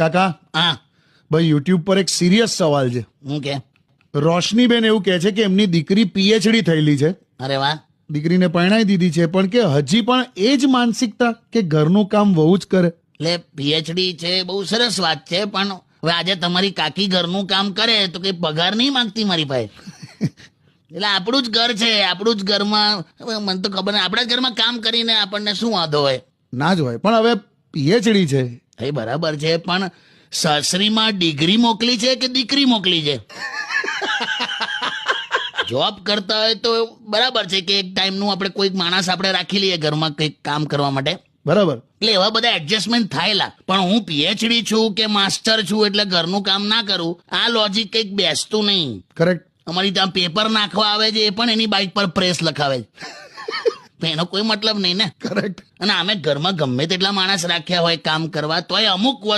કાકા હા ભાઈ યુટ્યુબ પર એક સિરિયસ સવાલ છે. હું કે રોશનીબેન એવું કહે છે કે એમની દીકરી પીએચડી થયેલી છે, અરે વાહ. દીકરીને પરણાઈ દીધી છે, પણ કે હજી પણ એ જ માનસિકતા કે ઘરનું કામ વહુ જ કરે. એટલે પીએચડી છે બહુ સરસ વાત છે, પણ હવે આજે તમારી કાકી ઘરનું કામ કરે તો કઈ પગાર નહીં માંગતી મારી પાસે. એટલે આપણું જ ઘર છે, આપણું જ ઘરમાં હવે મને તો ખબર નહીં, આપણા જ ઘરમાં કામ કરીને આપણને શું વાંધો હોય. ના જ હોય, પણ હવે પીએચડી છે. એ બરાબર છે, પણ સાસરીમાં ડિગ્રી મોકલી છે કે દીકરી મોકલી છે? જોબ કરતા હોય તો બરાબર છે કે એક ટાઈમનું આપણે કોઈક માણસ આપણે રાખી લઈએ ઘરમાં કંઈક કામ કરવા માટે, બરાબર. એટલે એવા બધા એડજસ્ટમેન્ટ થાયેલા. પણ હું પીએચડી છું કે માસ્ટર છું એટલે ઘરનું કામ ના કરું, આ લોજિક કંઈક બેસતું નહીં. કરેક્ટ. અમારી ત્યાં પેપર નાખવા આવે છે એ પણ એની બાઇક પર પ્રેસ લખાવે છે, એનો કોઈ મતલબ નહીં ને. કરેક્ટ. અને અમે ઘરમાં ગમે તેટલા માણસ રાખ્યા હોય કામ કરવા, તોય અમુક વસ્તુ